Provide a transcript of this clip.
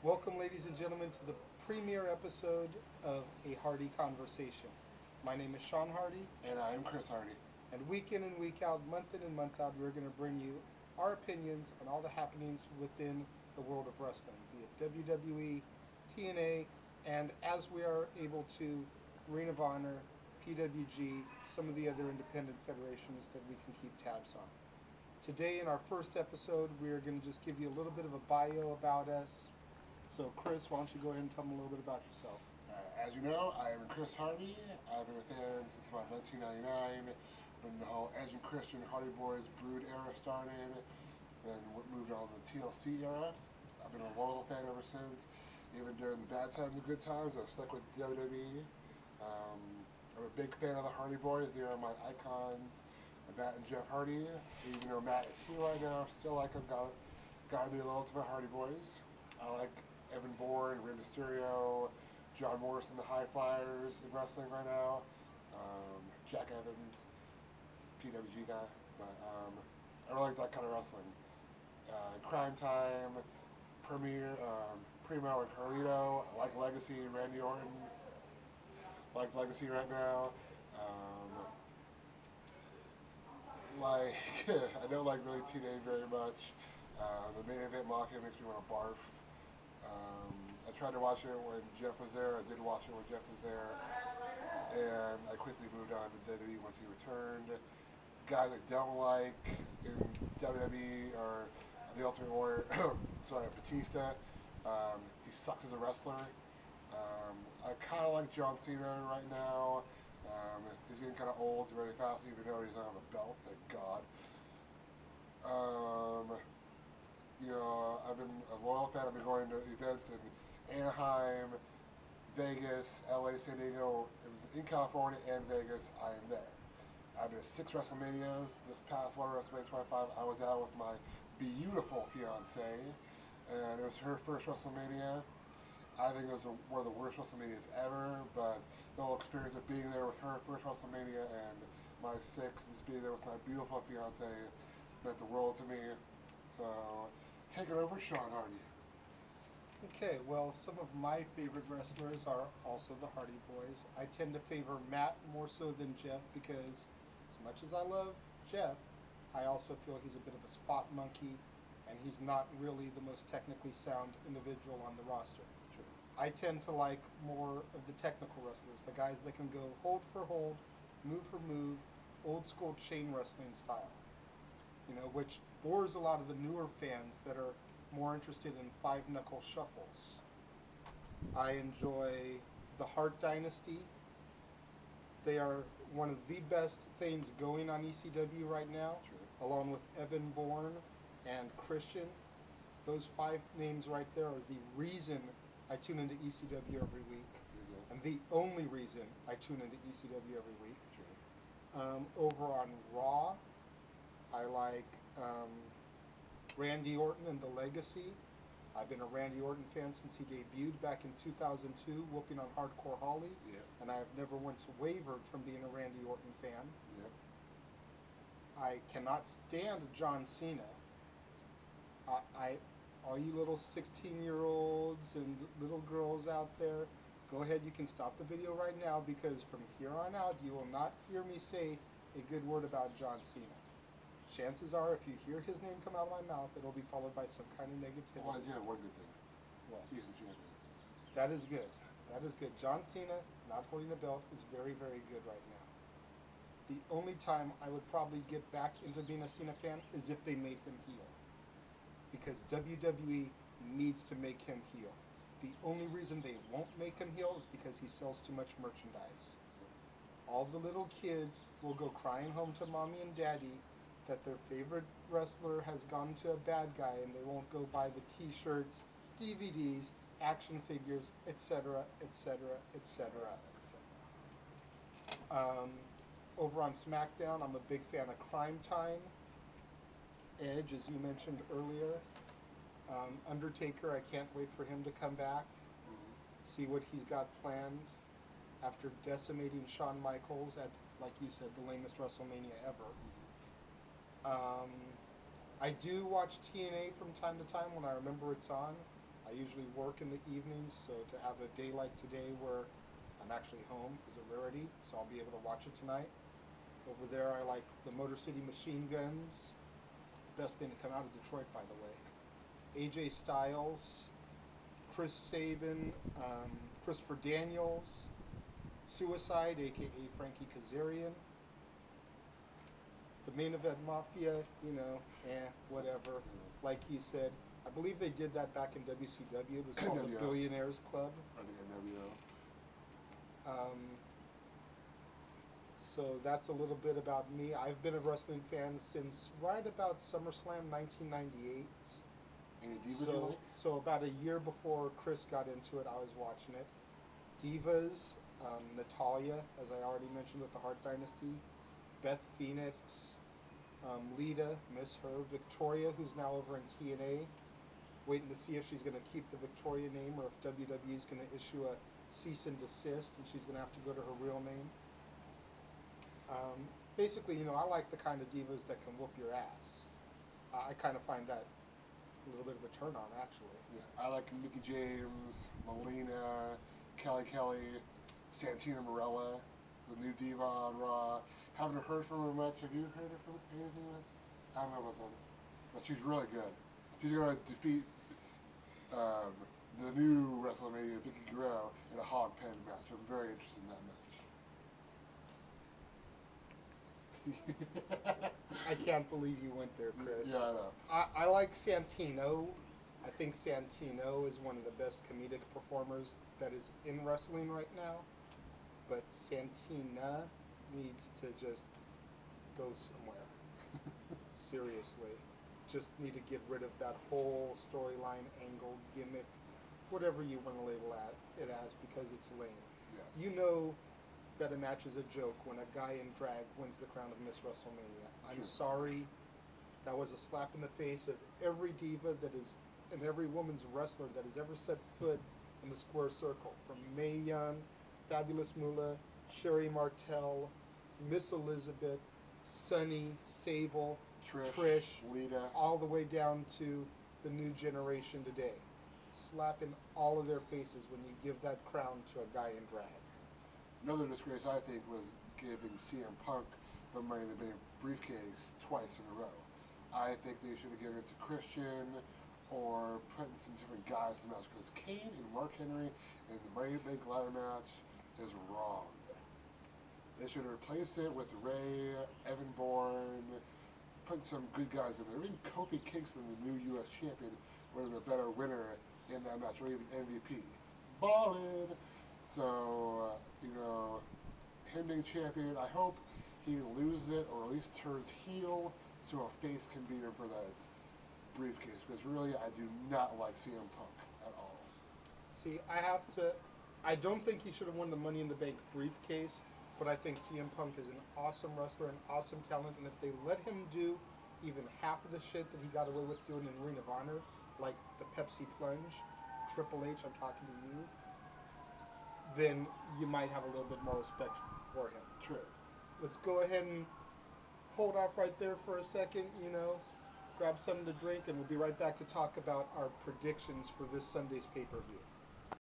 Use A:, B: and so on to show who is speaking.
A: Welcome, ladies and gentlemen, to the premiere episode of A Hardy Conversation. My name is Sean Hardy,
B: And I am Chris Hardy.
A: and week in and week out, month in and month out, we're going to bring you our opinions on all the happenings within the world of wrestling, be it WWE, TNA, and as we are able to, Ring of Honor, PWG, some of the other independent federations that we can keep tabs on. Today, in our first episode, we are going to just give you a little bit of a bio about us. So, Chris, why don't you go ahead and tell them a little bit about yourself?
B: As you know, I am Chris Hardy. I've been a fan since about 1999 when the whole Edge and Christian Hardy Boys Brood era started. Then moved on to the TLC era. I've been a loyal fan ever since. Even during the bad times and good times, I've stuck with WWE. I'm a big fan of the Hardy Boys. They are my icons. Matt and Jeff Hardy. Even though Matt is here right now, still like him. Gotta be loyal to my Hardy Boys. I like Evan Bourne, Rey Mysterio, John Morrison, the High Flyers in wrestling right now. Jack Evans, PWG guy. But I really like that kind of wrestling. Crime Time, Primo and Carlito. I like Legacy, Randy Orton. I like Legacy right now. Um, like I don't like really TNA very much. The main event Mafia makes me want to barf. I tried to watch it when Jeff was there. I did watch it when Jeff was there, and I quickly moved on to WWE once he returned. Guys I don't like in WWE are the Ultimate Warrior. Sorry, Batista. He sucks as a wrestler. I kind of like John Cena right now. He's getting kind of old very fast, even though he doesn't have a belt. Thank God. Um, I've been a loyal fan. I've been going to events in Anaheim, Vegas, LA, San Diego. It was in California and Vegas. I am there. I've been to 6 WrestleManias. This past one, WrestleMania 25, I was out with my beautiful fiance, and it was her first WrestleMania. I think it was one of the worst WrestleManias ever, but the whole experience of being there with her first WrestleMania and my sixth, just being there with my beautiful fiance, meant the world to me. So, take it over, Sean Hardy.
A: Okay, well, some of my favorite wrestlers are also the Hardy Boys. I tend to favor Matt more so than Jeff because, as much as I love Jeff, I also feel he's a bit of a spot monkey and he's not really the most technically sound individual on the roster.
B: Sure.
A: I tend to like more of the technical wrestlers, the guys that can go hold for hold, move for move, old school chain wrestling style, which bores a lot of the newer fans that are more interested in five knuckle shuffles. I enjoy the Hart Dynasty. They are one of the best things going on ECW right now,
B: True.
A: along with Evan Bourne and Christian. Those five names right there are the reason I tune into ECW every week, and the only reason I tune into ECW every week.
B: True.
A: Over on Raw, I like Randy Orton and the Legacy. I've been a Randy Orton fan since he debuted back in 2002, whooping on Hardcore Holly,
B: Yeah.
A: and I have never once wavered from being a Randy Orton fan.
B: Yeah.
A: I cannot stand John Cena. I all you little 16-year-olds and little girls out there, go ahead, you can stop the video right now because from here on out you will not hear me say a good word about John Cena. Chances are, if you hear his name come out of my mouth, it'll be followed by some kind of negativity.
B: Well, I do have one good thing.
A: Well,
B: He's a champion.
A: that is good. That is good. John Cena, not holding the belt, is very, very good right now. The only time I would probably get back into being a Cena fan is if they made him heel. Because WWE needs to make him heel. The only reason they won't make him heel is because he sells too much merchandise. All the little kids will go crying home to mommy and daddy that their favorite wrestler has gone to a bad guy, and they won't go buy the t-shirts, DVDs, action figures, etc., etc., etc. Over on SmackDown, I'm a big fan of Crime Time, Edge, as you mentioned earlier. Undertaker, I can't wait for him to come back, see what he's got planned after decimating Shawn Michaels at, like you said, the lamest WrestleMania ever. I do watch TNA from time to time when I remember it's on. I usually work in the evenings, so to have a day like today where I'm actually home is a rarity, so I'll be able to watch it tonight. Over there, I like the Motor City Machine Guns, the best thing to come out of Detroit, by the way. AJ Styles, Chris Sabin, Christopher Daniels, Suicide, aka Frankie Kazarian, the Main Event Mafia, whatever. Like he said, I believe they did that back in WCW. It was called the Billionaires Club.
B: I think NWO.
A: So that's a little bit about me. I've been a wrestling fan since right about SummerSlam 1998.
B: Any divas you like?
A: So about a year before Chris got into it, I was watching it. Divas, Natalia, as I already mentioned with the Hart Dynasty, Beth Phoenix, Lita, miss her, Victoria, who's now over in TNA, waiting to see if she's going to keep the Victoria name or if WWE is going to issue a cease and desist and she's going to have to go to her real name. Basically, I like the kind of divas that can whoop your ass. I kind of find that a little bit of a turn on, actually.
B: Yeah, I like Mickie James, Melina, Kelly, Santina Marella, the new diva on Raw. Haven't heard from her much. Have you heard from anything? I don't know about that. But she's really good. She's going to defeat the new WrestleMania, Vicky Guerrero, in a hog pen match. I'm very interested in that match.
A: I can't believe you went there, Chris.
B: Yeah, I know.
A: I like Santino. I think Santino is one of the best comedic performers that is in wrestling right now. But Santina needs to just go somewhere. Seriously. Just need to get rid of that whole storyline, angle, gimmick, whatever you want to label it as, because it's lame.
B: Yes.
A: You know that a match is a joke when a guy in drag wins the crown of Miss WrestleMania. I'm sorry. That was a slap in the face of every diva that is, and every woman's wrestler that has ever set foot in the square circle. From Mae Young, Fabulous Moolah, Sherry Martel, Miss Elizabeth, Sunny, Sable, Trish,
B: Lita,
A: all the way down to the new generation today. Slap in all of their faces when you give that crown to a guy in drag.
B: Another disgrace, I think, was giving CM Punk the Money in the Bank briefcase twice in a row. I think they should have given it to Christian or putting some different guys in the match, because Kane and Mark Henry in the Money in the Bank ladder match is wrong. They should have replaced it with Ray, Evan Bourne, put some good guys in there. Even Kofi Kingston, the new U.S. champion, would have been a better winner in that match, or even MVP. Ballin'! So, him being champion, I hope he loses it or at least turns heel so a face can beat him for that briefcase, because really I do not like CM Punk at all.
A: See, I don't think he should have won the Money in the Bank briefcase, but I think CM Punk is an awesome wrestler, an awesome talent, and if they let him do even half of the shit that he got away with doing in Ring of Honor, like the Pepsi plunge, Triple H, I'm talking to you, then you might have a little bit more respect for him.
B: True.
A: Let's go ahead and hold off right there for a second, grab something to drink, and we'll be right back to talk about our predictions for this Sunday's pay-per-view.